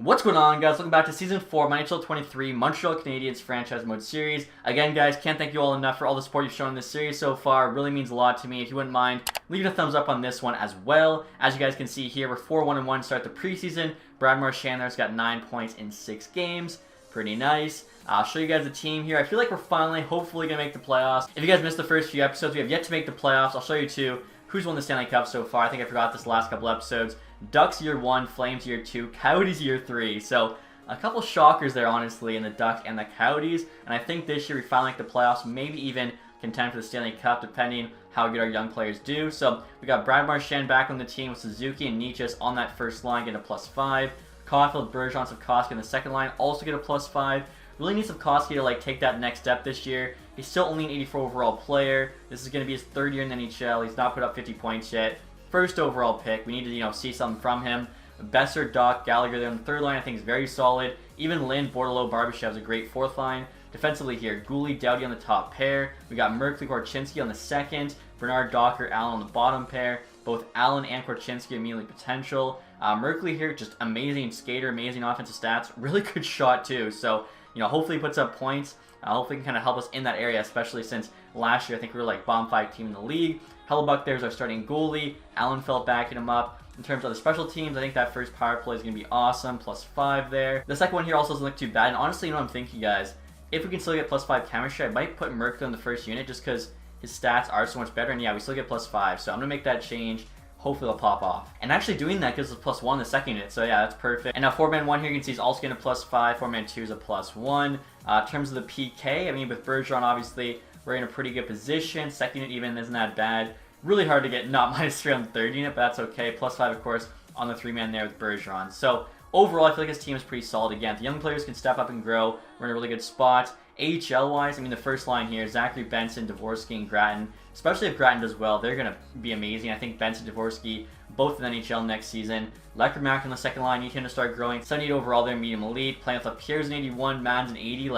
What's going on, guys? Welcome back to Season 4 of NHL 23 Montreal Canadiens Franchise Mode Series. Again, guys, can't thank you all enough for all the support you've shown in this series so far. It really means a lot to me. If you wouldn't mind, leave a thumbs up on this one as well. As you guys can see here, we're 4-1-1 to start the preseason. Brad Marchandler's got 9 points in 6 games. Pretty nice. I'll show you guys the team here. I feel like we're finally, hopefully, going to make the playoffs. If you guys missed the first few episodes, we have yet to make the playoffs. I'll show you, too, who's won the Stanley Cup so far. I think I forgot this last couple episodes. Ducks year 1, Flames year 2, Coyotes year 3. So a couple shockers there, honestly, in the Ducks and the Coyotes. And I think this year we finally make the playoffs, maybe even contend for the Stanley Cup, depending how good our young players do. So we got Brad Marchand back on the team with Suzuki and Nietzsche on that first line, getting a +5. Caulfield, Bergeron, Savkoski on the second line, also get a +5. Really need Savkoski to take that next step this year. He's still only an 84 overall player. This is going to be his 3rd year in the NHL. He's not put up 50 points yet. First overall pick. We need to, see something from him. Besser, Doc, Gallagher there on the 3rd line, I think is very solid. Even Lynn, Bordelot, Barbashev is a great 4th line. Defensively here, Gooley, Doughty on the top pair. We got Merkley, Korchinski on the 2nd. Bernard, Docker, Allen on the bottom pair. Both Allen and Korchinski immediately potential. Merkley here, just amazing skater, amazing offensive stats. Really good shot too. So, hopefully he puts up points. Hopefully he can kind of help us in that area, especially since last year I think we were bottom 5 team in the league. Hellebuck there's our starting goalie. Allen felt backing him up. In terms of the special teams, I think that first power play is going to be awesome. +5 there. The second one here also doesn't look too bad. And honestly, you know what I'm thinking, guys? If we can still get +5 chemistry, I might put Merkley on the first unit just because his stats are so much better. And yeah, we still get +5. So I'm going to make that change. Hopefully it'll pop off. And actually doing that gives us +1 the second unit. So yeah, that's perfect. And now 4-man 1 here, you can see he's also getting a +5. 4-man 2 is a +1. In terms of the PK, I mean, with Bergeron, obviously, we're in a pretty good position. Second unit even isn't that bad. Really hard to get not -3 on the 3rd unit, but that's okay. +5, of course, on the 3-man there with Bergeron. So overall, I feel like his team is pretty solid. Again, if the young players can step up and grow, we're in a really good spot. AHL-wise, I mean, the first line here, Zachary Benson, Dvorsky, and Grattan. Especially if Grattan does well, they're going to be amazing. I think Benson, Dvorsky, both in the NHL next season. Leckermack on the second line, need him to start growing. 78 overall there, medium elite. Playing with Lapierre's an 81, Madden's an 80.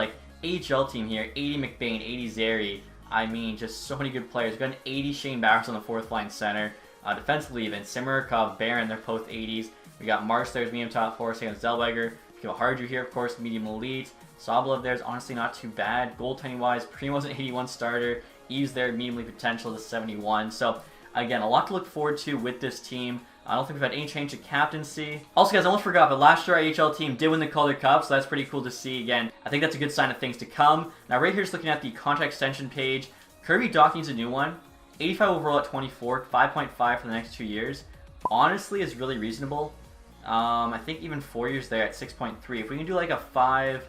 AHL team here, 80 McBain, 80 Zary. I mean, just so many good players. We've got an 80 Shane Bowers on the 4th line center. Defensively even, Simerikov, Barron, they're both 80s. We got Marsh there's medium top 4, same as Zellweger. Harju here, of course, medium elite. Sobolov there's honestly not too bad. Goaltending-wise, Primo's an 81 starter. Eves there, medium elite potential to 71. So, again, a lot to look forward to with this team. I don't think we've had any change to captaincy. Also, guys, I almost forgot, but last year our AHL team did win the Calder Cup, so that's pretty cool to see. Again, I think that's a good sign of things to come. Now, right here, just looking at the contract extension page, Kirby Dach needs a new one. 85 overall at 24, 5.5 for the next 2 years. Honestly, is really reasonable. I think even 4 years there at 6.3. If we can do a 5...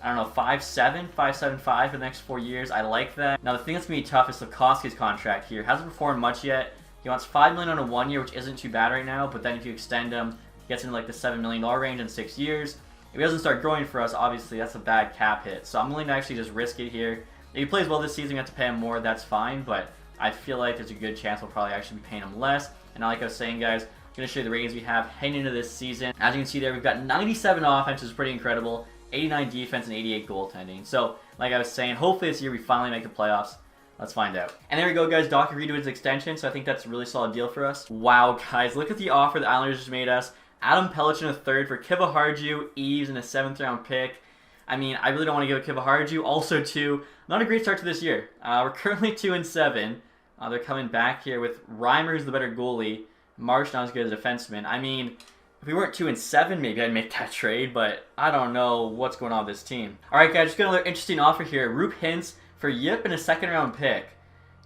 I don't know, 5.7, 5.75 for the next 4 years. I like that. Now, the thing that's going to be tough is Savkoski's contract here. Hasn't performed much yet. He wants $5 million on a 1 year, which isn't too bad right now. But then if you extend him, he gets into the $7 million range in 6 years. If he doesn't start growing for us, obviously, that's a bad cap hit. So I'm willing to actually just risk it here. If he plays well this season, we have to pay him more. That's fine. But I feel like there's a good chance we'll probably actually be paying him less. And like I was saying, guys, I'm going to show you the ratings we have heading into this season. As you can see there, we've got 97 offense, which is pretty incredible. 89 defense and 88 goaltending. So, like I was saying, hopefully this year we finally make the playoffs. Let's find out. And there we go, guys. Doc agreed to his extension, so I think that's a really solid deal for us. Wow, guys. Look at the offer the Islanders just made us. Adam Pellichin a 3rd for Kiva Harju, Eves, and a 7th round pick. I mean, I really don't want to give it Kiva Harju. Also, too, not a great start to this year. We're currently 2-7. They're coming back here with Reimer, who's the better goalie. Marsh not as good as a defenseman. I mean, if we weren't 2-7, maybe I'd make that trade, but I don't know what's going on with this team. Alright, guys, just got another interesting offer here. Roop Hintz for Yip and a 2nd round pick.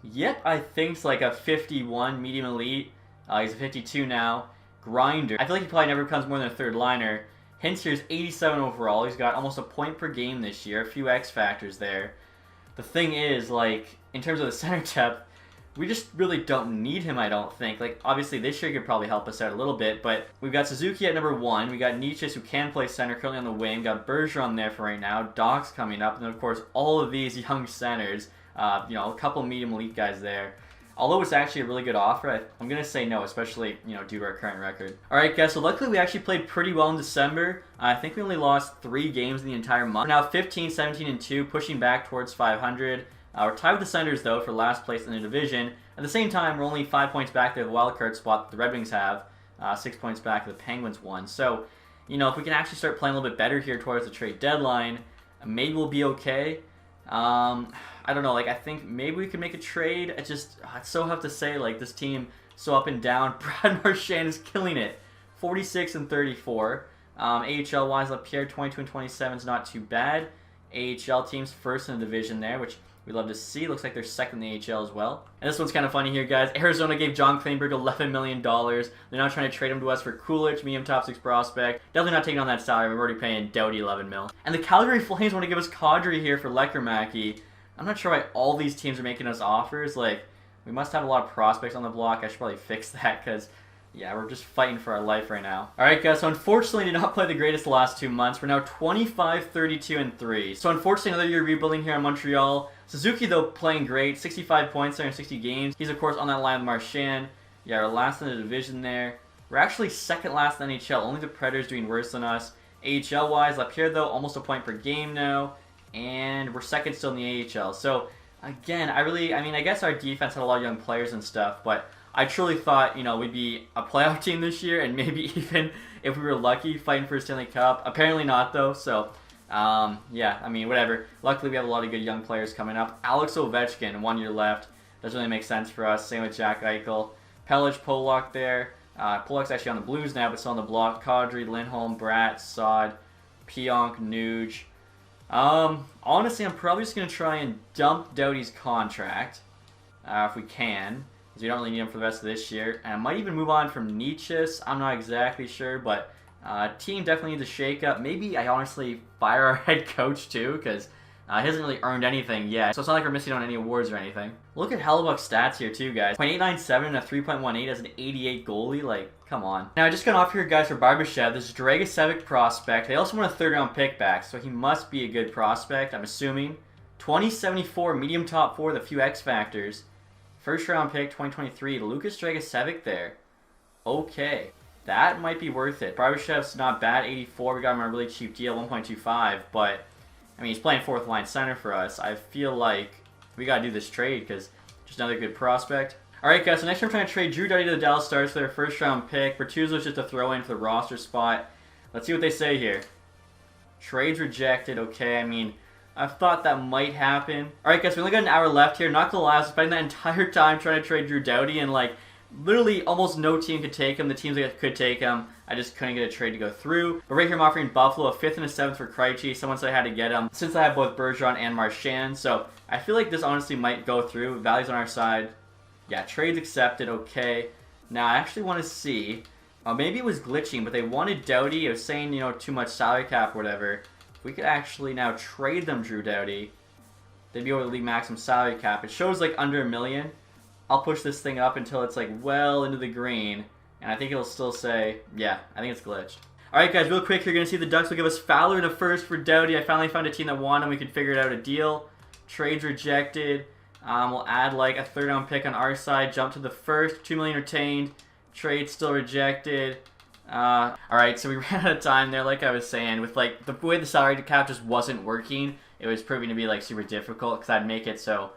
Yip, I think, is a 51 medium elite. He's a 52 now. Grinder. I feel like he probably never becomes more than a 3rd liner. Hintz here is 87 overall. He's got almost a point per game this year. A few X factors there. The thing is, in terms of the center depth, we just really don't need him, I don't think. Obviously, this year he could probably help us out a little bit, but we've got Suzuki at number 1. We got Nietzsche, who can play center, currently on the wing. We got Bergeron there for right now. Doc's coming up, and then, of course, all of these young centers. A couple medium elite guys there. Although it's actually a really good offer, I'm going to say no, especially, due to our current record. Alright, guys, so luckily we actually played pretty well in December. I think we only lost 3 games in the entire month. We're now 15, 17, and 2, pushing back towards 500. We're tied with the Senators, though, for last place in the division. At the same time, we're only 5 points back there, the wild card spot the Red Wings have. 6 points back, the Penguins won. So, you know, if we can actually start playing a little bit better here towards the trade deadline, maybe we'll be okay. I don't know, like, I think maybe we can make a trade. It's so tough to say, like, this team so up and down. Brad Marchand is killing it. 46 and 34. AHL-wise, LaPierre, 22 and 27 is not too bad. AHL teams first in the division there, which we love to see. Looks like they're second in the AHL as well. And this one's kind of funny here, guys. Arizona gave John Klingberg $11 million. They're now trying to trade him to us for Coolidge, medium top 6 prospect. Definitely not taking on that salary. We're already paying Doughty $11 million. And the Calgary Flames want to give us Kadri here for Lekermacki. I'm not sure why all these teams are making us offers. Like, we must have a lot of prospects on the block. I should probably fix that because, yeah, we're just fighting for our life right now. Alright, guys, so unfortunately did not play the greatest the last 2 months. We're now 25, 32, and 3. So unfortunately, another year rebuilding here in Montreal. Suzuki, though, playing great. 65 points there in 60 games. He's, of course, on that line with Marchand. Yeah, we're last in the division there. We're actually second last in the NHL. Only the Predators doing worse than us. AHL-wise, LaPierre, though, almost a point per game now. And we're second still in the AHL. So, again, I guess our defense had a lot of young players and stuff, but I truly thought, you know, we'd be a playoff team this year, and maybe even, if we were lucky, fighting for a Stanley Cup. Apparently not, though, so, yeah, I mean, whatever. Luckily, we have a lot of good young players coming up. Alex Ovechkin, 1 year left. Doesn't really make sense for us. Same with Jack Eichel. Pellich, Pollock there. Pollock's actually on the Blues now, but still on the block. Kadri, Lindholm, Bratt, Saad, Pionk, Nuge. Honestly, I'm probably just going to try and dump Doughty's contract, if we can, because we don't really need him for the rest of this year. And I might even move on from Nietzsche's. I'm not exactly sure, but team definitely needs a shake-up. Maybe I honestly fire our head coach, too, because he hasn't really earned anything yet. So it's not like we're missing on any awards or anything. Look at Hellebuck's stats here, too, guys. 0.897 and a 3.18 as an 88 goalie. Like, come on. Now, I just got off here, guys, for Barbashev. This is Dragicevic prospect. They also want a third-round pick back, so he must be a good prospect, I'm assuming. 2074, medium top 4 with a few X factors. First-round pick, 2023. Lucas Dragicevic there. Okay. That might be worth it. Barbashev's not bad, 84. We got him on a really cheap deal, 1.25, but I mean, he's playing fourth line center for us. I feel like we got to do this trade because just another good prospect. Alright, guys, so next I'm trying to trade Drew Doughty to the Dallas Stars for their first round pick. Bertuzzo's just a throw in for the roster spot. Let's see what they say here. Trades rejected. Okay, I mean, I thought that might happen. Alright, guys, we only got an hour left here. Not gonna lie, I was spending that entire time trying to trade Drew Doughty, and like, literally almost no team could take him. The teams that could take him, I just couldn't get a trade to go through. But right here I'm offering Buffalo a 5th and a 7th for Krejci. Someone said I had to get him since I have both Bergeron and Marchand. So I feel like this honestly might go through. Value's on our side. Yeah, trades accepted. Okay. Now I actually want to see. Maybe it was glitching, but they wanted Doughty. It was saying, you know, too much salary cap or whatever. If we could actually now trade them Drew Doughty, they'd be able to leave maximum salary cap. It shows like under $1 million. I'll push this thing up until it's like well into the green. And I think it'll still say, yeah, I think it's glitched. Alright, guys, real quick, you're going to see the Ducks will give us Fowler and a first for Doughty. I finally found a team that won and we could figure out a deal. Trades rejected. We'll add like a 3rd round pick on our side. Jump to the first. $2 million retained. Trade still rejected. Alright, so we ran out of time there, like I was saying. With like the way the salary cap just wasn't working, it was proving to be like super difficult because I'd make it so,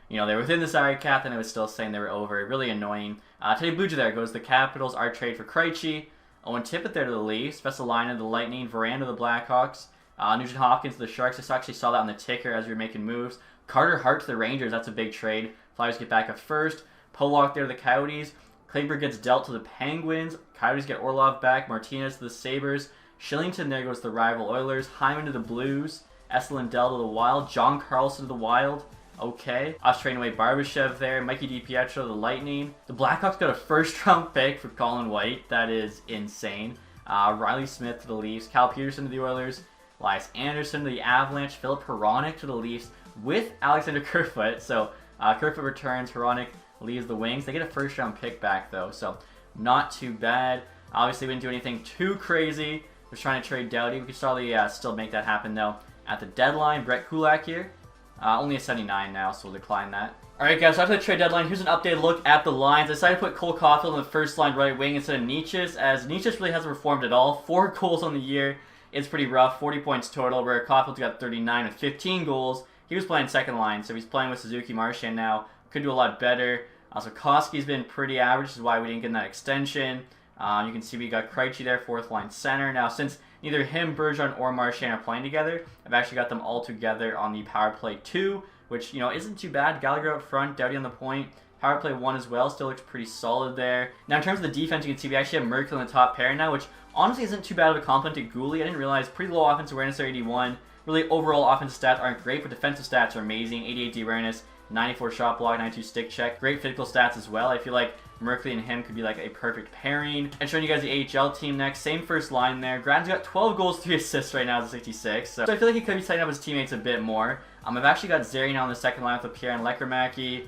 you know, they were within the salary cap and it was still saying they were over. Really annoying. Teddy Bluja there goes the Capitals. Our trade for Krejci. Owen Tippett there to the Leafs. Vesalainen to the Lightning. Varane to the Blackhawks. Nugent Hopkins to the Sharks. I actually saw that on the ticker as we were making moves. Carter Hart to the Rangers. That's a big trade. Flyers get back a first. Pollock there to the Coyotes. Klingberg gets dealt to the Penguins. Coyotes get Orlov back. Martinez to the Sabres. Shillington there goes to the rival Oilers. Hyman to the Blues. Esselindell to the Wild. John Carlson to the Wild. Okay. I was trading away Barbashev there. Mikey DiPietro to the Lightning. The Blackhawks got a 1st round pick for Colin White. That is insane. Riley Smith to the Leafs. Cal Peterson to the Oilers. Elias Anderson to the Avalanche. Philip Hronik to the Leafs with Alexander Kerfoot. So Kerfoot returns. Hronik leaves the Wings. They get a 1st round pick back though. So not too bad. Obviously we didn't do anything too crazy. We're trying to trade Doughty. We could probably still make that happen though at the deadline. Brett Kulak here. Only a 79 now, so we'll decline that. Alright guys, so after the trade deadline, here's an updated look at the lines. I decided to put Cole Caulfield on the first line right wing instead of Nietzsche's, as Nietzsche's really hasn't performed at all. 4 goals on the year. It's pretty rough. 40 points total, where Caulfield's got 39 with 15 goals. He was playing second line, so he's playing with Suzuki Marchand now. Could do a lot better. Also, Koski's been pretty average, which is why we didn't get that extension. You can see we got Krejci there, fourth line center. Now, since neither him, Bergeron, or Marchand are playing together, I've actually got them all together on the power play 2, which, isn't too bad. Gallagher up front, Doughty on the point. Power play 1 as well, still looks pretty solid there. Now, in terms of the defense, you can see we actually have Merkel in the top pair now, which honestly isn't too bad of a compliment to Gouli. I didn't realize pretty low offensive awareness there, 81. Really, overall offensive stats aren't great, but defensive stats are amazing. 88 D-awareness, 94 shot block, 92 stick check. Great physical stats as well. I feel like Merkley and him could be like a perfect pairing. And showing you guys the AHL team next. Same first line there. Gratton's got 12 goals, 3 assists right now as a 66. So I feel like he could be tighten up his teammates a bit more. I've actually got Zary now on the second line with Pierre and Lekermacki.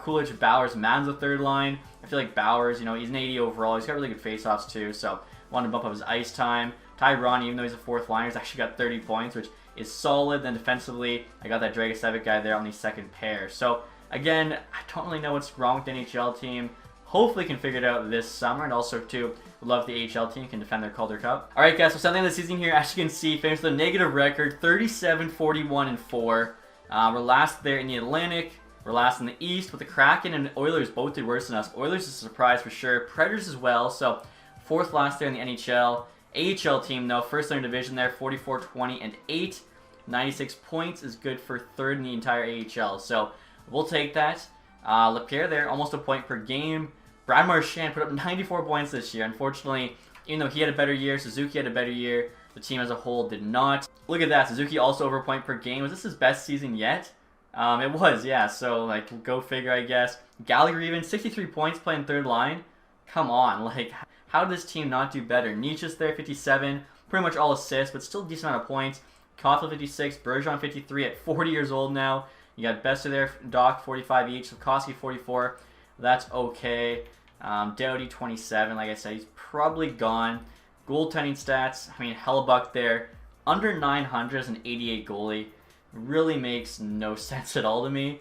Coolidge, Bowers, Mann's the third line. I feel like Bowers, he's an 80 overall. He's got really good faceoffs too, so wanted to bump up his ice time. Tyrone, even though he's a fourth liner, has actually got 30 points, which is solid. Then defensively, I got that Dragicevic guy there on the second pair. So again, I don't really know what's wrong with the NHL team. Hopefully can figure it out this summer, and also too, love the AHL team can defend their Calder Cup. Alright guys, so something of the season here, as you can see, finished with a negative record, 37, 41, and 4. We're last there in the Atlantic. We're last in the East, with the Kraken and Oilers both did worse than us. Oilers is a surprise for sure. Predators as well, so fourth last there in the NHL. AHL team though, first in their division there, 44, 20, and 8. 96 points is good for third in the entire AHL, so we'll take that. Lapierre there, almost a point per game. Brad Marchand put up 94 points this year. Unfortunately, even though he had a better year, Suzuki had a better year, the team as a whole did not. Look at that, Suzuki also over a point per game. Was this his best season yet? It was, yeah, so, go figure, I guess. Gallagher even, 63 points playing third line. Come on, how did this team not do better? Nietzsche's there, 57, pretty much all assists, but still a decent amount of points. Caulfield, 56, Bergeron, 53 at 40 years old now. You got Besser there, Doc, 45 each, Slavkovsky, 44. That's okay. Doughty, 27, like I said, he's probably gone. Goaltending stats, Hellebuck there, under 900 as an 88 goalie. Really makes no sense at all to me.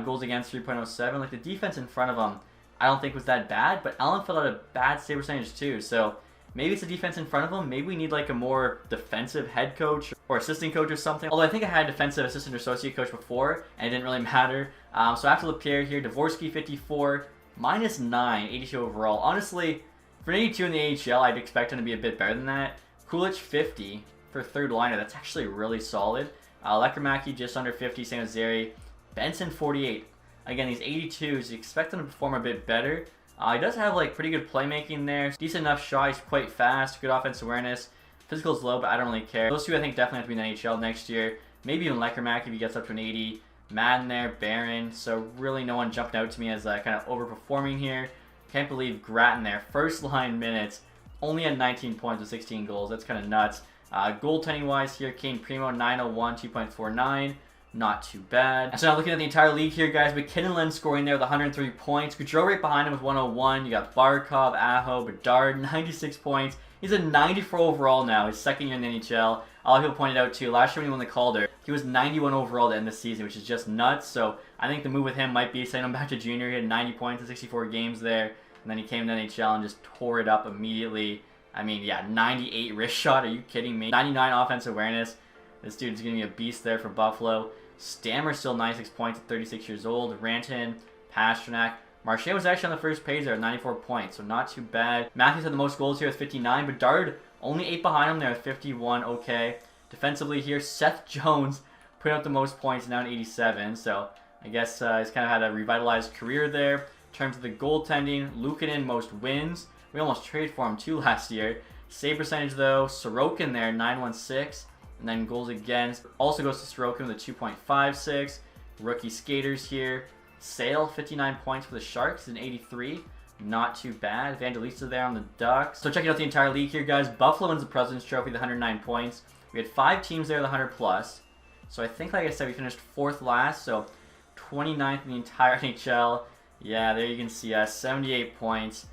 Goals against 3.07. The defense in front of him, I don't think was that bad, but Allen filled out a bad save percentage too. So maybe it's the defense in front of him. Maybe we need a more defensive head coach or assistant coach or something. Although I think I had a defensive assistant or associate coach before, and it didn't really matter. So after Lapierre here, Dvorsky 54, -9, 82 overall. Honestly, for an 82 in the AHL, I'd expect him to be a bit better than that. Coolidge 50 for third liner. That's actually really solid. Lekermacki just under 50, same as Zary. Benson 48. Again, these 82s, you expect him to perform a bit better. He does have pretty good playmaking there. Decent enough shot, he's quite fast, good offensive awareness. Physical's low, but I don't really care. Those two I think definitely have to be in the NHL next year. Maybe even Lekermacki if he gets up to an 80. Madden there, Barron. So really no one jumping out to me as kind of overperforming here. Can't believe Gratton there. First line minutes, only had 19 points with 16 goals. That's kind of nuts. Goaltending wise here, Kane Primo 901, 2.49. Not too bad. So now looking at the entire league here, guys, McKinnon scoring there with 103 points. Gaudreau right behind him with 101. You got Barkov, Aho, Bedard, 96 points. He's a 94 overall now. His second year in the NHL. A lot of people pointed out too, last year when he won the Calder, he was 91 overall to end the season, which is just nuts. So I think the move with him might be sending him back to junior. He had 90 points in 64 games there. And then he came to the NHL and just tore it up immediately. Yeah, 98 wrist shot. Are you kidding me? 99 offensive awareness. This dude's going to be a beast there for Buffalo. Stammer still 96 points at 36 years old. Rantanen, Pasternak. Marchand was actually on the first page there at 94 points, so not too bad. Matthews had the most goals here with 59. Bedard only 8 behind him there with 51. Okay. Defensively here, Seth Jones putting up the most points now at 87. So I guess he's kind of had a revitalized career there. In terms of the goaltending, Luukkonen most wins. We almost traded for him too last year. Save percentage though, Sorokin there, 916. And then goals against also goes to Sorokin with a 2.56. Rookie skaters here. Sale, 59 points for the Sharks, an 83. Not too bad. Vandalisa there on the Ducks. So checking out the entire league here, guys. Buffalo wins the President's Trophy with 109 points. We had 5 teams there with 100 plus. So I think, like I said, we finished 4th last. So 29th in the entire NHL. Yeah, there you can see us. 78 points.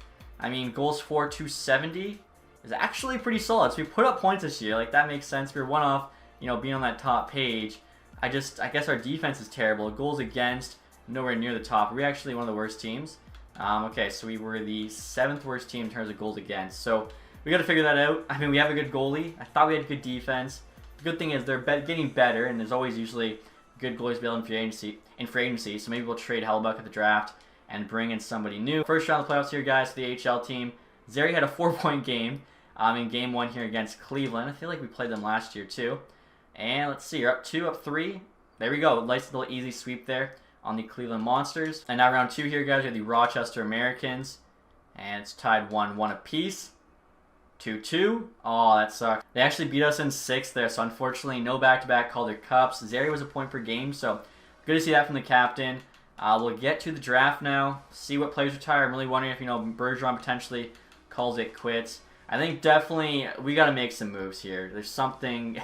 Goals for 270 is actually pretty solid. So we put up points this year. That makes sense. We were one off, being on that top page. I guess our defense is terrible. Goals against, nowhere near the top. We're actually one of the worst teams. Okay, so we were the 7th worst team in terms of goals against. So we got to figure that out. We have a good goalie. I thought we had good defense. The good thing is they're getting better, and there's always usually good goalies available in free agency. So maybe we'll trade Hellebuck at the draft and bring in somebody new. First round of the playoffs here, guys, for the AHL team. Zary had a 4-point game in game 1 here against Cleveland. I feel like we played them last year too. And let's see, you're up 2, up 3. There we go. Nice little easy sweep there on the Cleveland Monsters. And now round 2 here, guys, we have the Rochester Americans. And it's tied 1-1 apiece. 2-2. Oh, that sucks. They actually beat us in 6 there, so unfortunately no back-to-back Calder Cups. Zary was a point per game, so good to see that from the captain. We'll get to the draft now, see what players retire. I'm really wondering if, Bergeron potentially calls it quits. I think definitely we got to make some moves here. There's something...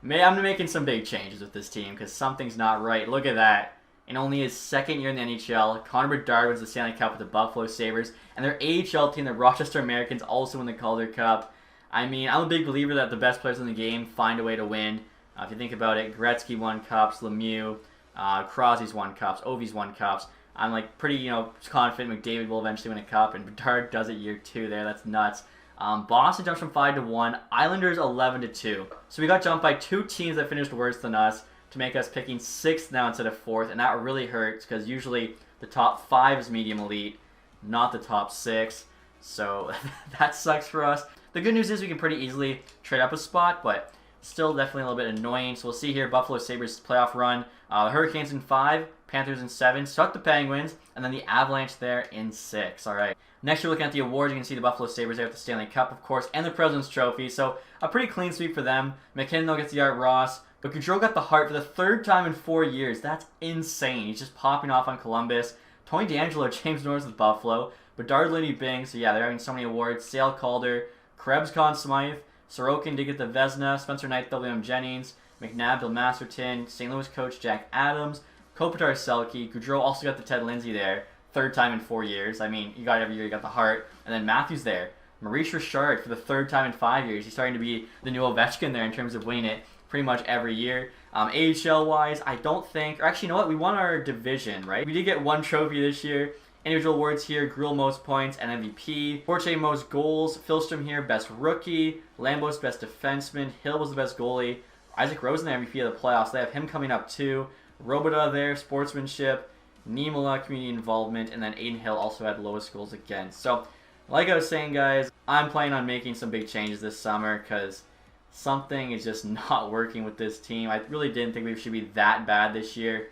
I'm making some big changes with this team because something's not right. Look at that. In only his 2nd year in the NHL, Connor Bedard wins the Stanley Cup with the Buffalo Sabres, and their AHL team, the Rochester Americans, also win the Calder Cup. I mean, I'm a big believer that the best players in the game find a way to win. If you think about it, Gretzky won cups, Lemieux, Crosby's won cups, Ovi's won cups. I'm like pretty, confident McDavid will eventually win a cup, and Bedard does it year 2 there. That's nuts. Boston jumps from 5-1. Islanders 11-2. So we got jumped by 2 teams that finished worse than us, to make us picking 6th now instead of 4th, and that really hurts because usually the top 5 is medium elite, not the top 6, so that sucks for us. The good news is we can pretty easily trade up a spot, but still definitely a little bit annoying. So we'll see here, Buffalo Sabres playoff run, the Hurricanes in 5, Panthers in 7, swept the Penguins, and then the Avalanche there in 6. All right. Next, you're looking at the awards. You can see the Buffalo Sabres there with the Stanley Cup, of course, and the President's Trophy. So a pretty clean sweep for them. McKinnon, though, gets the Art Ross. But Gaudreau got the Hart for the 3rd time in 4 years. That's insane. He's just popping off on Columbus. Tony DeAngelo, James Norris with Buffalo. Bedard, Liddy, Bing. So yeah, they're having so many awards. Sale Calder, Krebs, Conn Smythe. Sorokin did get the Vezina. Spencer Knight, William Jennings. McNabb, Bill Masterton. St. Louis coach Jack Adams. Kopitar, Selke. Gaudreau also got the Ted Lindsay there. 3rd time in 4 years. I mean, you got every year, you got the Hart. And then Matthews there. Maurice Richard for the 3rd time in 5 years. He's starting to be the new Ovechkin there in terms of winning it pretty much every year. AHL-wise, I don't think... Or actually, you know what? We won our division, right? We did get 1 trophy this year. Individual awards here, Gruel most points and MVP. Forte most goals. Philstrom here, best rookie. Lambos, best defenseman. Hill was the best goalie. Isaac Rosen, the MVP of the playoffs. They have him coming up too. Robota there, sportsmanship. Niemela, community involvement. And then Aiden Hill also had lowest goals against. So, like I was saying, guys, I'm planning on making some big changes this summer because something is just not working with this team. I really didn't think we should be that bad this year.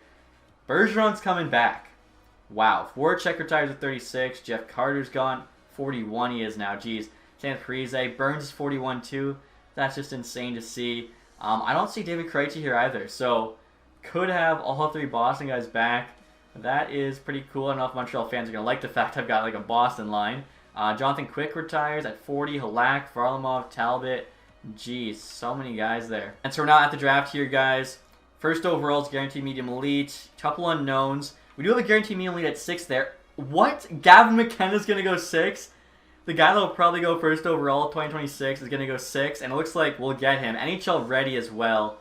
Bergeron's coming back. Wow. Voracek retires at 36. Jeff Carter's gone. 41 he is now. Jeez. Sam Parise. Burns is 41 too. That's just insane to see. I don't see David Krejci here either. So, could have all 3 Boston guys back. That is pretty cool. I don't know if Montreal fans are going to like the fact I've got like a Boston line. Jonathan Quick retires at 40. Halak, Varlamov, Talbot. Jeez, so many guys there. And so we're now at the draft here, guys. First overall is guaranteed medium elite. Couple unknowns. We do have a guaranteed medium elite at 6 there. What? Gavin McKenna's going to go 6? The guy that will probably go first overall 2026 is going to go 6. And it looks like we'll get him. NHL ready as well.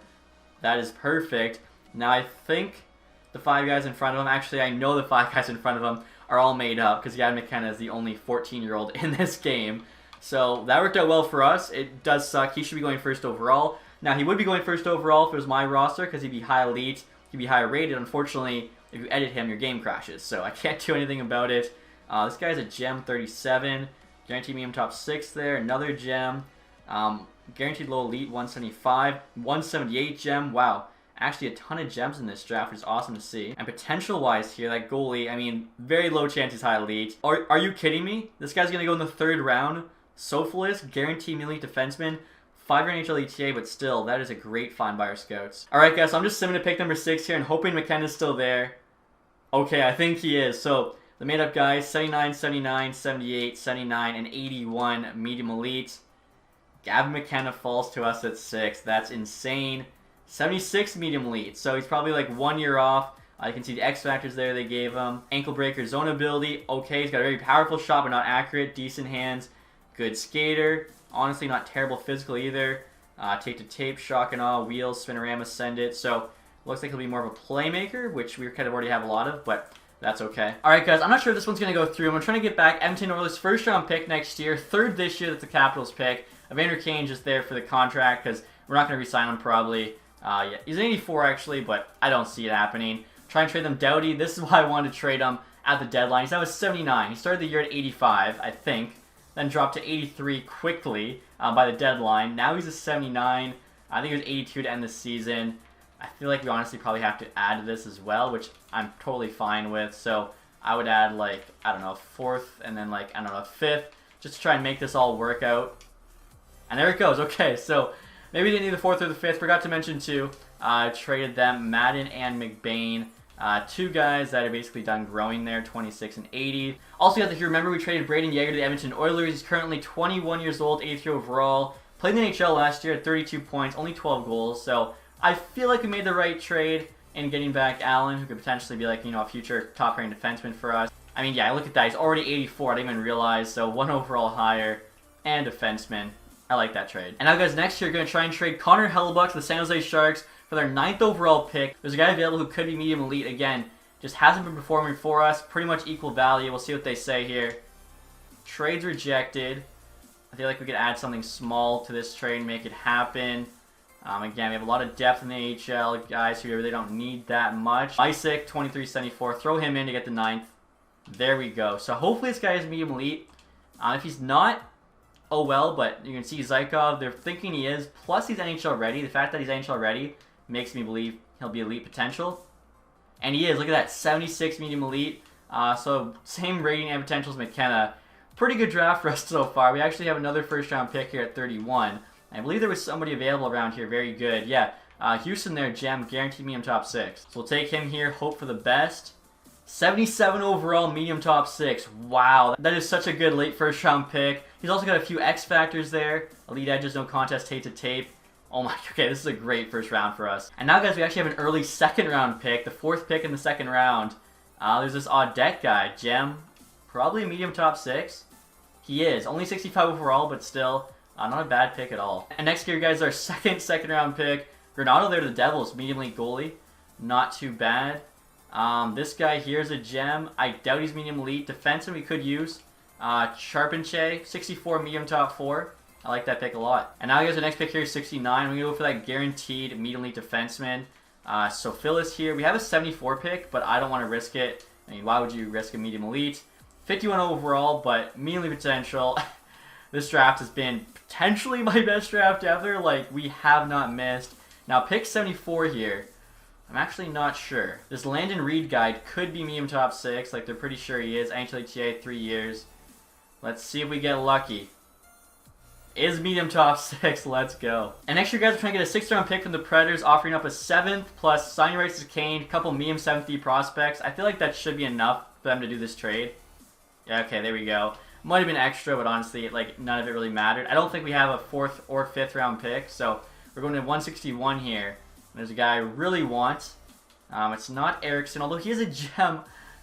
That is perfect. Now I think the 5 guys in front of him, actually I know the 5 guys in front of him are all made up because Gavin McKenna is the only 14-year-old in this game. So that worked out well for us. It does suck. He should be going first overall. Now, he would be going first overall if it was my roster because he'd be high elite. He'd be higher rated. Unfortunately, if you edit him, your game crashes. So I can't do anything about it. This guy's a gem 37. Guaranteed medium top 6 there. Another gem. Guaranteed low elite 175. 178 gem. Wow. Actually, a ton of gems in this draft, which is awesome to see. And potential-wise here, that goalie, I mean, very low chance he's high elite. Are you kidding me? This guy's going to go in the 3rd round. Sophilus, guaranteed elite defenseman, 5-year NHL ETA, but still, that is a great find by our scouts. Alright guys, so I'm just simming to pick number 6 here and hoping McKenna's still there. Okay, I think he is. So, the made-up guys, 79, 79, 78, 79, and 81 medium elite. Gavin McKenna falls to us at 6. That's insane. 76 medium elite, so he's probably like 1 year off. You can see the X Factors there they gave him. Ankle breaker, zone ability. Okay, he's got a very powerful shot, but not accurate. Decent hands. Good skater. Honestly, not terrible physical either. Tape to tape, shock and awe, wheels, spinorama, send it. So, looks like he'll be more of a playmaker, which we kind of already have a lot of, but that's okay. Alright guys, I'm not sure if this one's going to go through. I'm trying to get back Edmonton Oilers' 1st round pick next year. 3rd this year, that's the Capitals pick. Evander Kane just there for the contract, because we're not going to re-sign him probably. Yeah, he's an 84 actually, but I don't see it happening. Try and trade them Doughty. This is why I wanted to trade him at the deadline. He's now at 79. He started the year at 85, I think. then dropped to 83 quickly by the deadline. Now he's a 79. I think he was 82 to end the season. I feel like we honestly probably have to add to this as well, which I'm totally fine with. So I would add like, I don't know, a 4th and then like, I don't know, a 5th, just to try and make this all work out. And there it goes. Okay, so maybe we didn't need the 4th or the 5th. Forgot to mention too, traded them, Madden and McBain. 2 guys that are basically done growing there, 26 and 80. Also, you have to remember we traded Braden Yeager to the Edmonton Oilers. He's currently 21 years old, 83 overall. Played in the NHL last year at 32 points, only 12 goals. So I feel like we made the right trade in getting back Allen, who could potentially be like, you know, a future top-ranked defenseman for us. I mean, yeah, look at that. He's already 84. I didn't even realize. So 1 overall higher and defenseman. I like that trade. And now, guys, next year, we're going to try and trade Connor Hellebuyck to the San Jose Sharks for their 9th overall pick. There's a guy available who could be medium elite. Again, just hasn't been performing for us. Pretty much equal value. We'll see what they say here. Trade's rejected. I feel like we could add something small to this trade and make it happen. Again, we have a lot of depth in the AHL. Guys who really don't need that much. Isaac, 23-74. Throw him in to get the 9th. There we go. So hopefully this guy is medium elite. If he's not, oh well, but you can see Zykov, they're thinking he is. Plus he's NHL ready. The fact that he's NHL ready makes me believe he'll be elite potential. And he is. Look at that. 76 medium elite. So same rating and potential as McKenna. Pretty good draft for us so far. We actually have another first-round pick here at 31. I believe there was somebody available around here. Very good. Yeah. Houston there, Gem. Guaranteed medium top 6. So we'll take him here. Hope for the best. 77 overall, medium top 6. Wow. That is such a good late first-round pick. He's also got a few X factors there. Elite edges, no contest, tape to tape. Oh my, okay, this is a great first round for us. And now, guys, we actually have an early second round pick, the 4th pick in the second round. There's this odd deck guy, Gem, probably a medium top 6. He is, only 65 overall, but still, not a bad pick at all. And next here, guys, our second round pick, Granado there to the Devils, medium elite goalie. Not too bad. This guy here is a Gem. I doubt he's medium elite. Defenseman we could use. Charpentier, 64 medium top 4. I like that pick a lot. And now, guys, the next pick here is 69. We're going to go for that guaranteed medium elite defenseman. So Phyllis here. We have a 74 pick, but I don't want to risk it. I mean, why would you risk a medium elite? 51 overall, but medium elite potential. This draft has been potentially my best draft ever. Like, we have not missed. Now, pick 74 here. I'm actually not sure. This Landon Reed guide could be medium top 6. Like, they're pretty sure he is. NHLTA, 3 years. Let's see if we get lucky. Is medium top 6. Let's go. And next year, guys, we're trying to get a 6th round pick from the Predators, offering up a 7th plus signing rights to Kane, a couple medium 7th prospects. I feel like that should be enough for them to do this trade. Yeah, okay, there we go. Might have been extra, but honestly, like, none of it really mattered. I don't think we have a 4th or 5th round pick, so we're going to 161 here. There's a guy I really want. It's not Erickson, although he is a Gem.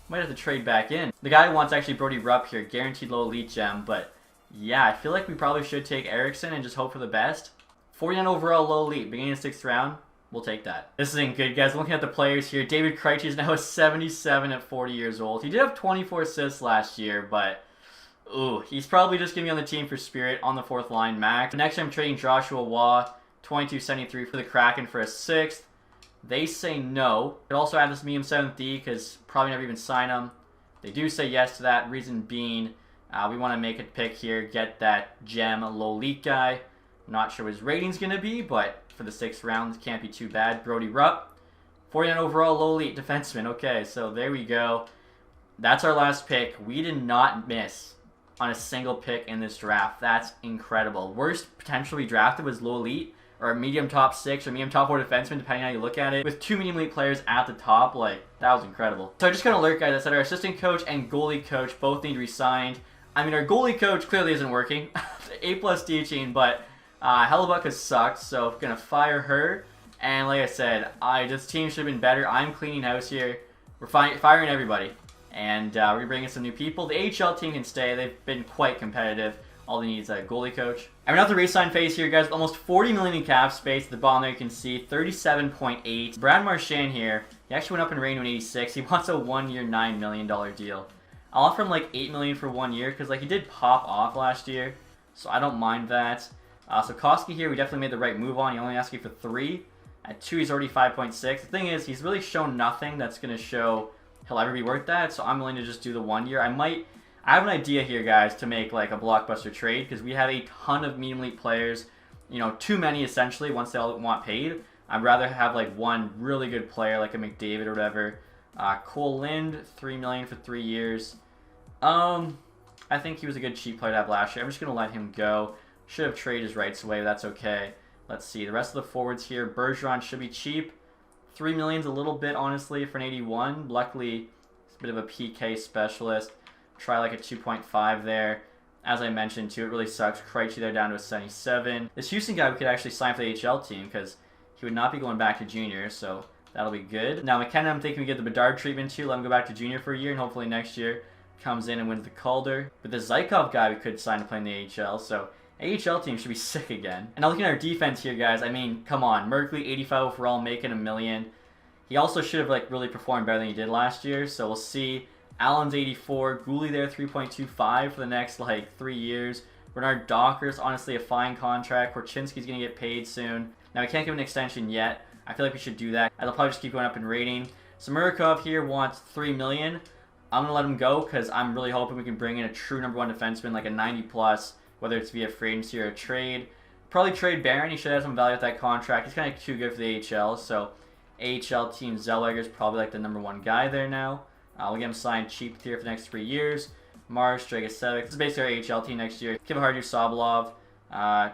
Might have to trade back in. The guy I want is actually Brody Rupp here, guaranteed low elite Gem, but yeah, I feel like we probably should take Erickson and just hope for the best. 49 overall, low elite, beginning of 6th round. We'll take that. This isn't good, guys. Looking at the players here, David Krejci is now a 77 at 40 years old. He did have 24 assists last year, but ooh, he's probably just going to be on the team for spirit on the 4th line max. Next, I'm trading Joshua Waugh, 22.73 for the Kraken for a 6th. They say no. Could also add this medium 7th D because probably never even sign him. They do say yes to that, reason being we want to make a pick here, get that Gem low elite guy. Not sure what his rating's going to be, but for the 6th round, it can't be too bad. Brody Rupp, 49 overall, low elite defenseman. Okay, so there we go. That's our last pick. We did not miss on a single pick in this draft. That's incredible. Worst potential we drafted was low elite, or a medium top 6, or medium top 4 defenseman, depending on how you look at it. With 2 medium elite players at the top, like, that was incredible. So I just got an alert, guys, that said our assistant coach and goalie coach both need re-signed. I mean, our goalie coach clearly isn't working. A+ teaching, but Hellebuyck has sucked, so I'm going to fire her. And like I said, this team should have been better. I'm cleaning house here. We're firing everybody. And we're bringing some new people. The AHL team can stay. They've been quite competitive. All they need is a goalie coach. And we're at the re-sign phase here, guys. With almost 40 million in cap space. At the bottom there you can see 37.8. Brad Marchand here. He actually went up in rating to 86. He wants a 1-year, $9 million deal. I'll offer him like $8 million for 1 year because like he did pop off last year, so I don't mind that. So Koski here, we definitely made the right move on. He only asked you for 3. At 2, he's already 5.6. The thing is, he's really shown nothing that's gonna show he'll ever be worth that. So I'm willing to just do the 1 year. I I have an idea here, guys, to make like a blockbuster trade because we have a ton of medium elite players. You know, too many essentially once they all want paid. I'd rather have like one really good player like a McDavid or whatever. Cole Lind, $3 million for 3 years. I think he was a good cheap player to have last year. I'm just gonna let him go. Should have traded his rights away, but that's okay. Let's see the rest of the forwards here. Bergeron should be cheap. $3 million's a little bit honestly for an 81. Luckily, it's a bit of a PK specialist. Try like a 2.5 there. As I mentioned too, it really sucks. Krejci there down to a 77. This Houston guy we could actually sign for the AHL team because he would not be going back to junior, so that'll be good. Now McKenna, I'm thinking we get the Bedard treatment too. Let him go back to junior for a year, and hopefully next year comes in and wins the Calder. But the Zykov guy we could sign to play in the AHL, so AHL team should be sick again. And now looking at our defense here, guys, I mean, come on. Merkley, 85 overall, making $1 million. He also should have like really performed better than he did last year, so we'll see. Allen's 84, Gooley there 3.25 for the next like 3 years. Bernard Docker's honestly a fine contract. Korchinski's gonna get paid soon. Now we can't give him an extension yet. I feel like we should do that. I'll probably just keep going up in rating. Samirikov here wants $3 million. I'm gonna let him go because I'm really hoping we can bring in a true #1 defenseman, like a 90+, whether it's via free agency or a trade. Probably trade Barron. He should have some value with that contract. He's kind of too good for the AHL, so AHL team Zellweger's probably like the #1 guy there now. We'll get him signed cheap here for the next 3 years. Mars, Dragosevic. This is basically our AHL team next year. Kivaharju, Sobolov.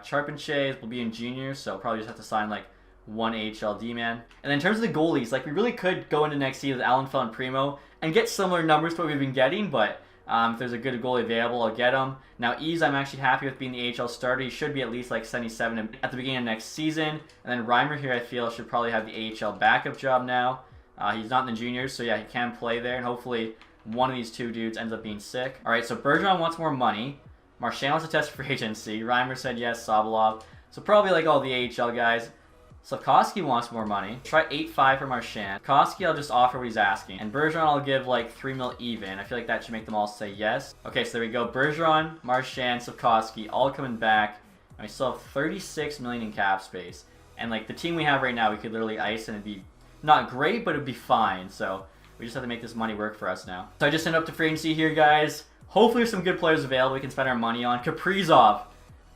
Charpentier will be in junior, so probably just have to sign like one AHL D-man. And then in terms of the goalies, like we really could go into next season with Allenfeld and Primo and get similar numbers to what we've been getting, but if there's a good goalie available, I'll get him. Now, Ease, I'm actually happy with being the AHL starter. He should be at least like 77 at the beginning of next season. And then Reimer here, I feel, should probably have the AHL backup job now. He's not in the juniors, so yeah, he can play there, and hopefully one of these two dudes ends up being sick. All right, so Bergeron wants more money. Marchand wants to test for agency. Reimer said yes, Sobolov. So probably like all the AHL guys. Slavkovsky wants more money. Try 8.5 for Marchand. Slavkovsky, I'll just offer what he's asking. And Bergeron, I'll give like 3 mil even. I feel like that should make them all say yes. Okay, so there we go. Bergeron, Marchand, Slavkovsky, all coming back. And we still have 36 million in cap space. And like the team we have right now, we could literally ice and it'd be not great, but it'd be fine. So we just have to make this money work for us now. So I just sent up to free agency here, guys. Hopefully there's some good players available we can spend our money on. Kaprizov.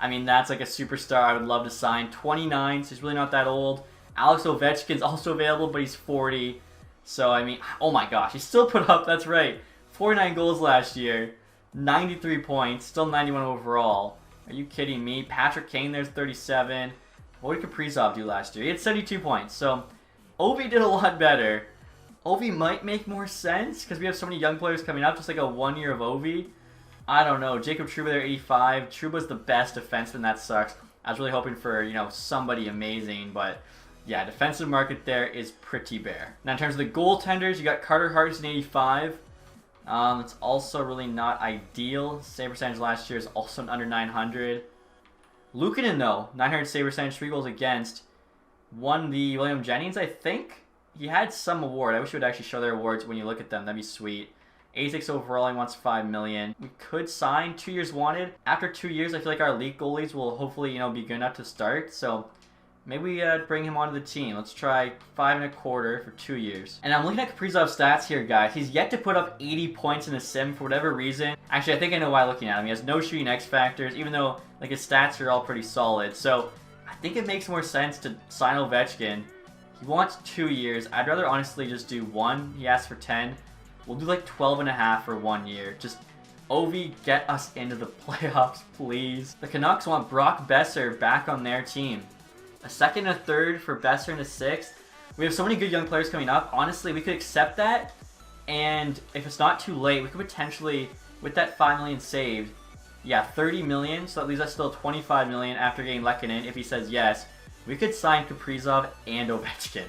I mean, that's like a superstar I would love to sign. 29, so he's really not that old. Alex Ovechkin's also available, but he's 40. So, I mean, oh my gosh, he still put up, that's right, 49 goals last year, 93 points, still 91 overall. Are you kidding me? Patrick Kane there's 37. What did Kaprizov do last year? He had 72 points, so Ovi did a lot better. Ovi might make more sense because we have so many young players coming up, just like a 1 year of Ovi. I don't know. Jacob Trouba there, 85. Trouba's the best defenseman. That sucks. I was really hoping for, you know, somebody amazing, but yeah, defensive market there is pretty bare. Now, in terms of the goaltenders, you got Carter Hart, an 85. It's also really not ideal. Save percentage last year is also under 900. Luukkonen, though, 900 save percentage, 3 goals against. Won the William Jennings, I think. He had some award. I wish you would actually show their awards when you look at them. That'd be sweet. 86 overall, he wants $5 million. We could sign 2 years wanted. After 2 years, I feel like our elite goalies will hopefully, you know, be good enough to start. So maybe we bring him onto the team. Let's try 5.25 for 2 years. And I'm looking at Kaprizov's stats here, guys. He's yet to put up 80 points in a sim for whatever reason. Actually, I think I know why looking at him. He has no shooting X factors, even though like his stats are all pretty solid. So I think it makes more sense to sign Ovechkin. He wants 2 years. I'd rather honestly just do 1. He asked for 10. We'll do like 12.5 for 1 year. Just Ovi, get us into the playoffs, please. The Canucks want Brock Besser back on their team. A 2nd and a 3rd for Besser and a 6th. We have so many good young players coming up. Honestly, we could accept that. And if it's not too late, we could potentially, with that $5 million saved, yeah, $30 million. So that leaves us still $25 million after getting Lehkonen. If he says yes, we could sign Kaprizov and Ovechkin.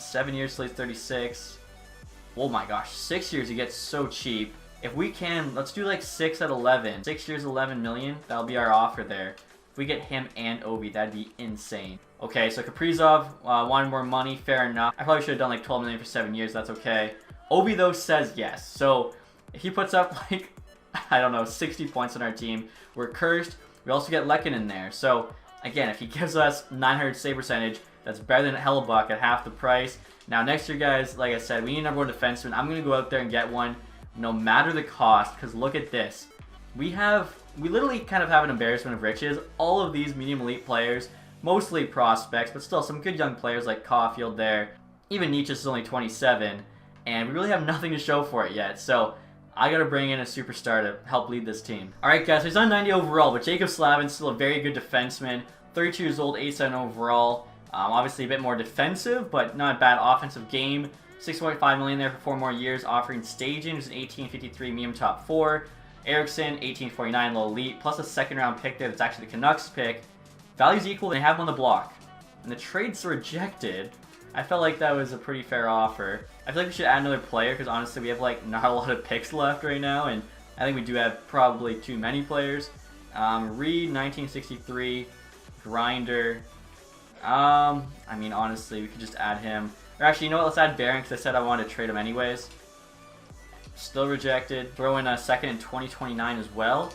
7 years, so 36. Oh my gosh, 6 years you get so cheap. If we can, let's do like 6 at 11. 6 years, 11 million. That'll be our offer there. If we get him and Ovi, that'd be insane. Okay, so Kaprizov wanted more money. Fair enough. I probably should have done like 12 million for 7 years. That's okay. Ovi, though, says yes. So if he puts up like, I don't know, 60 points on our team, we're cursed. We also get Lehkonen in there. So again, if he gives us 900 save percentage, that's better than Hellebuck at half the price. Now, next year, guys, like I said, we need a #1 defenseman. I'm going to go out there and get one. no matter the cost, because look at this. We literally kind of have an embarrassment of riches. All of these medium elite players, mostly prospects, but still some good young players like Caulfield there. Even Nietzsche is only 27, and we really have nothing to show for it yet. So I got to bring in a superstar to help lead this team. All right, guys, so he's on 90 overall, but Jacob Slavin's still a very good defenseman. 32 years old, 87 overall. Obviously a bit more defensive, but not a bad offensive game. 6.5 million there for 4 more years, offering staging, which is an 1853 medium top 4. Erickson, 1849 low elite, plus a second round pick there that's actually the Canucks pick. Value's equal, they have him on the block. And the trade's rejected. I felt like that was a pretty fair offer. I feel like we should add another player, because honestly we have like not a lot of picks left right now, and I think we do have probably too many players. Reed, 1963, Grinder. I mean, honestly, we could just add him. Or actually, you know what? Let's add Barron, because I said I wanted to trade him anyways. Still rejected. Throw in a second in 2029 as well.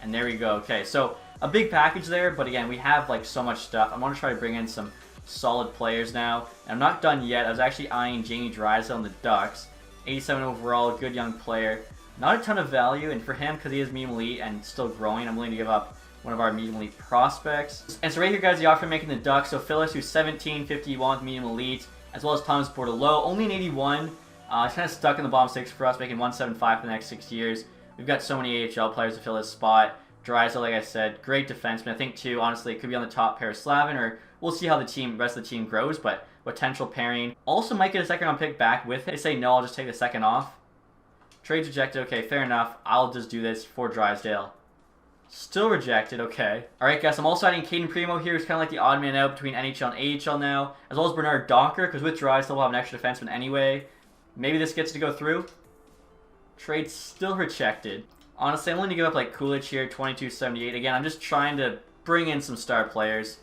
And there we go. Okay, so a big package there, but again, we have like so much stuff. I want to try to bring in some solid players now. And I'm not done yet. I was actually eyeing Jamie Drysdale on the Ducks. 87 overall, good young player. Not a ton of value, and for him, because he is medium elite and still growing, I'm willing to give up one of our medium elite prospects. And so right here, guys, the offer making the Ducks. So Phyllis, who's 17, 51 with medium elite, as well as Thomas Bordelot, only an 81. He's kind of stuck in the bottom 6 for us, making 175 for the next 6 years. We've got so many AHL players to fill his spot. Drysdale, like I said, great defenseman. I think, too, honestly, it could be on the top pair of Slavin, or we'll see how the rest of the team grows, but potential pairing. Also might get a second round pick back with it. They say, no, I'll just take the second off. Trade's rejected. Okay, fair enough. I'll just do this for Drysdale. Still rejected, okay. Alright, guys, I'm also adding Caden Primo here, who's kind of like the odd man out between NHL and AHL now, as well as Bernard Docker, because with Drysdale we'll have an extra defenseman anyway. Maybe this gets to go through. Trade still rejected. Honestly, I'm willing to give up like Coolidge here, 22.78. Again, I'm just trying to bring in some star players.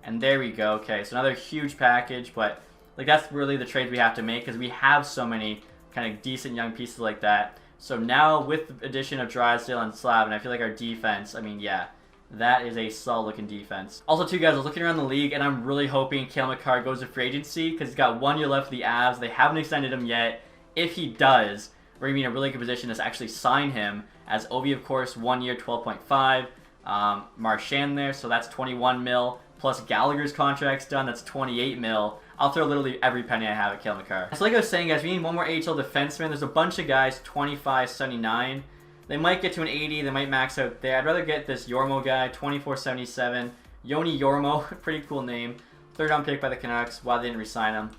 And there we go. Okay, so another huge package, but like that's really the trade we have to make, because we have so many kind of decent young pieces like that. So now, with the addition of Drysdale and Slavin, I feel like our defense, I mean, yeah, that is a solid-looking defense. Also, too, guys, I was looking around the league, and I'm really hoping Cale Makar goes to free agency, because he's got 1 year left for the Avs. They haven't extended him yet. If he does, we're going to be in a really good position to actually sign him, as Ovi, of course, 1 year, 12.5. Marchand there, so that's 21 mil. Plus Gallagher's contract's done, that's 28 mil. I'll throw literally every penny I have at Cale Makar. So like I was saying, guys, we need one more AHL defenseman. There's a bunch of guys, 25.79. They might get to an 80. They might max out there. I'd rather get this Yormo guy, 24.77. Yoni Yormo, pretty cool name. 3rd round pick by the Canucks. Why they didn't re-sign him.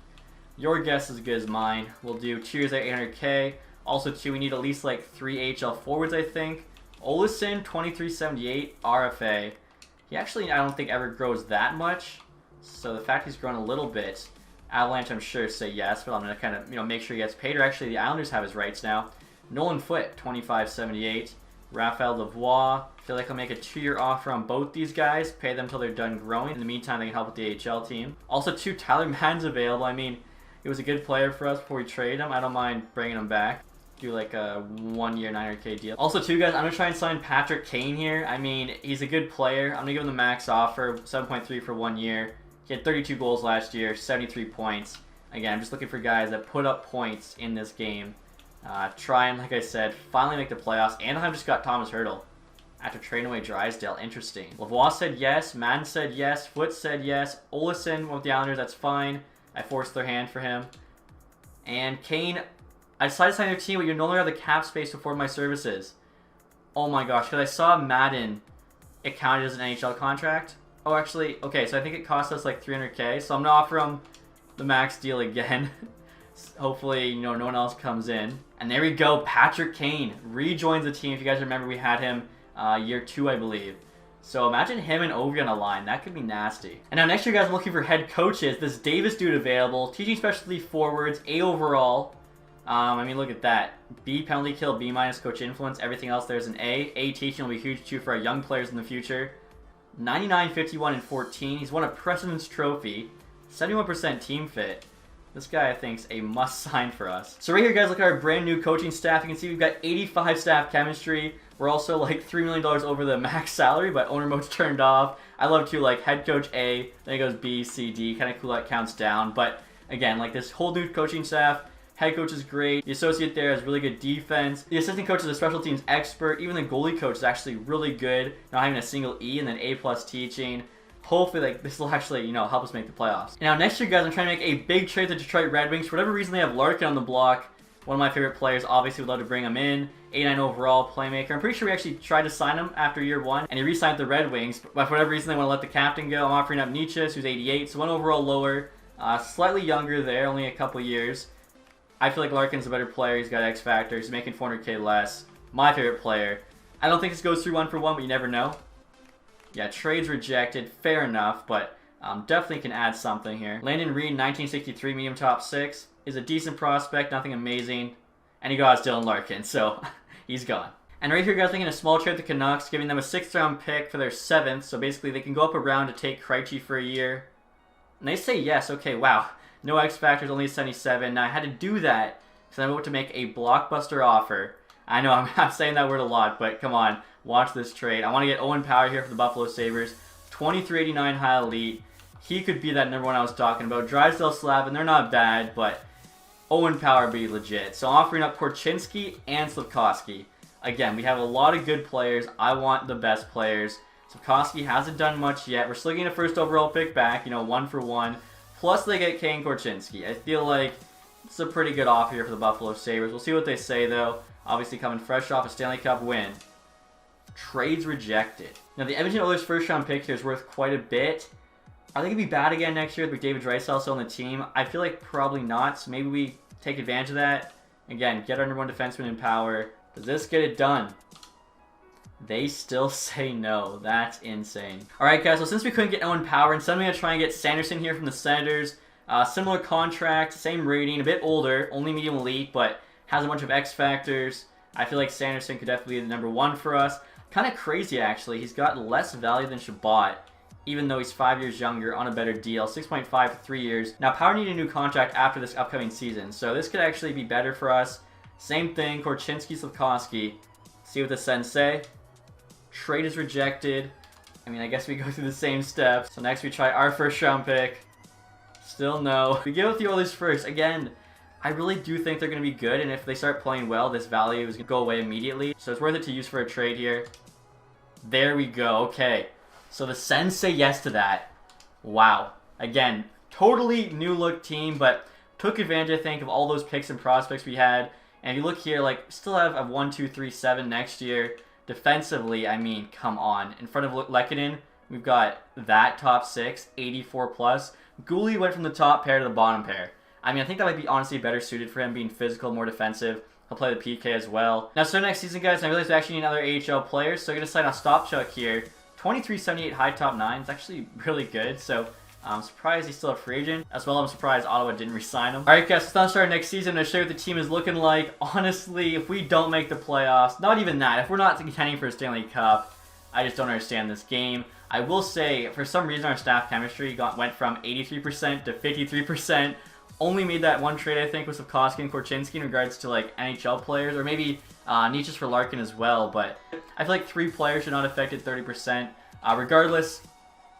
Your guess is as good as mine. We'll do 2 years at 800K. Also, too, we need at least like 3 AHL forwards, I think. Olesen, 23.78. RFA. He actually, I don't think, ever grows that much. So the fact he's grown a little bit, Avalanche, I'm sure, say yes, but I'm going to kind of, make sure he gets paid. Or actually, the Islanders have his rights now. Nolan Foote, 25.78. Raphael Lavoie. I feel like I'll make a 2-year offer on both these guys, pay them until they're done growing. In the meantime, they can help with the AHL team. Also, too, Tyler Madden's available. I mean, he was a good player for us before we trade him. I don't mind bringing him back. Do like a 1 year 900K deal. Also, too, guys, I'm going to try and sign Patrick Kane here. I mean, he's a good player. I'm going to give him the max offer, 7.3 for 1 year. He had 32 goals last year, 73 points. Again, I'm just looking for guys that put up points in this game. Try and, like I said, finally make the playoffs. Anaheim just got Thomas Hertl after trading away Drysdale. Interesting. Lavoie said yes. Madden said yes. Foote said yes. Olesen went with the Islanders. That's fine. I forced their hand for him. And Kane, I decided to sign their team, but you no longer have the cap space to afford my services. Oh my gosh, because I saw Madden, it counted as an NHL contract. Oh, actually, okay, so I think it cost us like 300K, so I'm going to offer him the max deal again. Hopefully, no one else comes in. And there we go, Patrick Kane rejoins the team. If you guys remember, we had him year 2, I believe. So imagine him and Ovi on a line. That could be nasty. And now next year, guys, I'm looking for head coaches. This Davis dude available. Teaching specialty forwards, A overall. I mean, look at that. B penalty kill, B minus coach influence. Everything else there's an A. A teaching will be huge too for our young players in the future. 99, 51, and 14. He's won a President's Trophy. 71% team fit. This guy, I think, is a must-sign for us. So right here, guys, look at our brand new coaching staff. You can see we've got 85 staff chemistry. We're also like $3 million over the max salary, but owner mode's turned off. I love to like head coach A, then it goes B, C, D. Kind of cool how it counts down. But again, like this whole new coaching staff, Head coach is great. The associate there has really good defense. The assistant coach is a special teams expert. Even the goalie coach is actually really good. Not having a single E and then A+ teaching. Hopefully, like, this will actually, you know, help us make the playoffs. Now, next year, guys, I'm trying to make a big trade to the Detroit Red Wings. For whatever reason, they have Larkin on the block. One of my favorite players. Obviously, would love to bring him in. 89 overall playmaker. I'm pretty sure we actually tried to sign him after year 1, and he re-signed the Red Wings. But for whatever reason, they want to let the captain go. I'm offering up Nietzsche, who's 88, so 1 overall lower. Slightly younger there, only a couple years. I feel like Larkin's a better player. He's got X Factor. He's making 400K less. My favorite player. I don't think this goes through 1 for 1, but you never know. Yeah, trade's rejected. Fair enough, but definitely can add something here. Landon Reed, 1963, medium top 6. Is a decent prospect, nothing amazing. And he got Dylan Larkin, so he's gone. And right here, guys, making a small trade with the Canucks, giving them a 6th round pick for their 7th. So basically, they can go up a round to take Krejci for a year. And they say yes. Okay, wow. No X Factors, only a 77. Now, I had to do that because I'm about to make a blockbuster offer. I know I'm saying that word a lot, but come on. Watch this trade. I want to get Owen Power here for the Buffalo Sabres. 2389 high elite. He could be that number 1 I was talking about. Drysdale, Slavin, they're not bad, but Owen Power be legit. So offering up Korchinski and Slafkovsky. Again, we have a lot of good players. I want the best players. Slafkovsky hasn't done much yet. We're still getting a 1st overall pick back, you know, 1 for 1. Plus they get Kane Korchinski. I feel like it's a pretty good offer here for the Buffalo Sabres. We'll see what they say, though. Obviously coming fresh off a Stanley Cup win. Trades rejected. Now, the Edmonton Oilers' 1st round pick here is worth quite a bit. Are they going to be bad again next year with McDavid Draisaitl still on the team? I feel like probably not, so maybe we take advantage of that. Again, get our number 1 defenseman in Power. Does this get it done? They still say no. That's insane. Alright, guys, so since we couldn't get Owen Power, instead I'm going to try and get Sanderson here from the Senators. Similar contract, same rating, a bit older, only medium elite, but has a bunch of X Factors. I feel like Sanderson could definitely be the number 1 for us. Kind of crazy, actually. He's got less value than Shabbat, even though he's 5 years younger on a better deal. 6.5 for 3 years. Now, Power needed a new contract after this upcoming season, so this could actually be better for us. Same thing, Korchinski, Slafkovsky. See what the Sens say. Trade is rejected. I mean, I guess we go through the same steps. So next we try our 1st round pick. Still no. We give it the Oilers first. Again, I really do think they're going to be good, and if they start playing well, this value is going to go away immediately. So it's worth it to use for a trade here. There we go. Okay. So the Sens say yes to that. Wow. Again, totally new look team, but took advantage, I think, of all those picks and prospects we had. And if you look here, like, still have a 1, 2, 3, 7 next year. Defensively, I mean, come on. In front of Lehkonen, we've got that top 6, 84 plus. Gouli went from the top pair to the bottom pair. I mean, I think that might be honestly better suited for him, being physical, more defensive. He'll play the PK as well. Now, so next season, guys, I realize we actually need another AHL player, so I'm going to sign Ostapchuk here. 2378 high top 9. It's actually really good, so I'm surprised he's still a free agent. As well, I'm surprised Ottawa didn't re-sign him. Alright, guys, so now start next season. I'm going to show you what the team is looking like. Honestly, if we don't make the playoffs, not even that, if we're not contending for a Stanley Cup, I just don't understand this game. I will say, for some reason, our staff chemistry went from 83% to 53%. Only made that one trade, I think, with Slafkovsky and Korchinski in regards to, like, NHL players, or maybe Nietzsche's for Larkin as well, but I feel like 3 players should not have affected 30%. Regardless,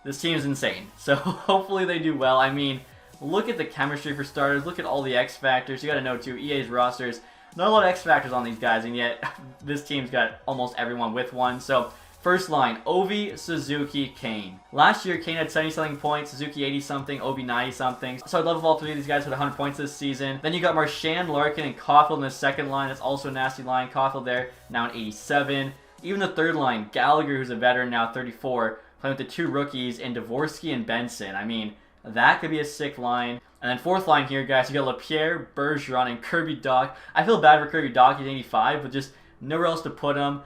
this team is insane, so hopefully they do well. I mean, look at the chemistry for starters, look at all the X Factors. You gotta know, too, EA's rosters, not a lot of X Factors on these guys, and yet this team's got almost everyone with one, so first line, Ovi, Suzuki, Kane. Last year, Kane had 70-something points, Suzuki 80-something, Ovi 90-something. So I'd love if all 3 of these guys had 100 points this season. Then you got Marchand, Larkin, and Caulfield in the second line. That's also a nasty line. Caulfield there, now an 87. Even the third line, Gallagher, who's a veteran now, 34, playing with the 2 rookies in Dvorsky and Benson. I mean, that could be a sick line. And then fourth line here, guys, you got LaPierre, Bergeron, and Kirby Dach. I feel bad for Kirby Dach, he's 85, but just nowhere else to put him.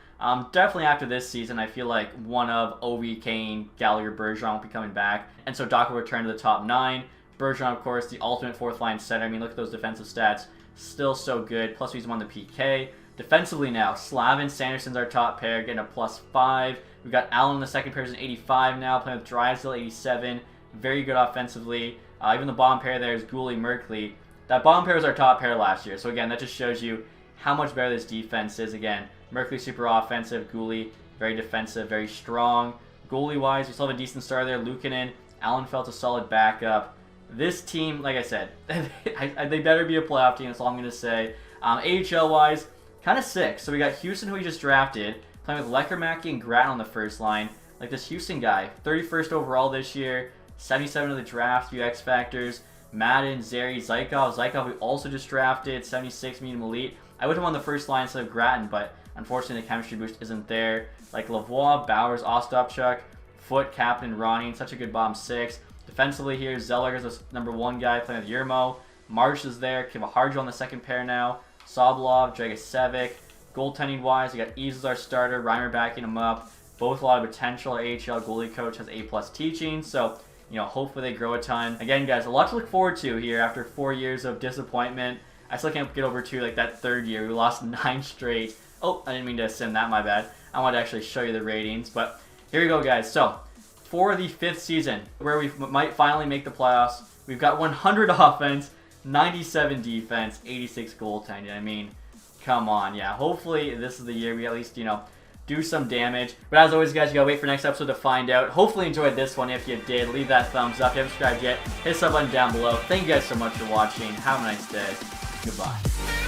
Definitely after this season, I feel like one of Ovi, Kane, Gallagher, Bergeron will be coming back. And so Dach will return to the top 9. Bergeron, of course, the ultimate 4th line center. I mean, look at those defensive stats. Still so good. Plus, he's won the PK. Defensively now, Slavin, Sanderson's our top pair, getting a +5. We've got Allen in the second pair, is an 85 now, playing with Drysdale, 87. Very good offensively. Even the bottom pair there is Gouli, Merkley. That bottom pair was our top pair last year. So again, that just shows you how much better this defense is. Again, Merkley super offensive, Gouli very defensive, very strong. Goalie-wise, we still have a decent star there. Luukkonen, Allen felt a solid backup. this team, like I said, they better be a playoff team. That's all I'm going to say. AHL-wise, kind of sick. So we got Houston, who we just drafted, playing with Leckermacki and Gratton on the first line. Like this Houston guy, 31st overall this year, 77 of the draft, few X Factors. Madden, Zary, Zykov, we also just drafted, 76 medium elite. I would have on the first line instead of Gratton, but unfortunately the chemistry boost isn't there. Like Lavoie, Bowers, Ostapchuk, Foote, Captain, Ronnie, such a good bottom six. Defensively here, Zeller is the #1 guy playing with Yermo. Marsh is there, Kivaharjo on the second pair now. Sobolov, Dragicevic. Goaltending wise, we got Eves as our starter, Reimer backing him up. Both a lot of potential. Our AHL goalie coach has A+ teaching, so hopefully they grow a ton. Again, guys, a lot to look forward to here after 4 years of disappointment. I still can't get over to like that third year. We lost 9 straight. Oh, I didn't mean to sim that, my bad. I wanted to actually show you the ratings, but here we go, guys. So, for the 5th season, where we might finally make the playoffs, we've got 100 offense, 97 defense, 86 goaltending. I mean, come on, yeah. Hopefully, this is the year we at least, do some damage. But as always, guys, you gotta wait for next episode to find out. Hopefully, enjoyed this one. If you did, leave that thumbs up. If you haven't subscribed yet, hit the sub button down below. Thank you guys so much for watching. Have a nice day. Goodbye.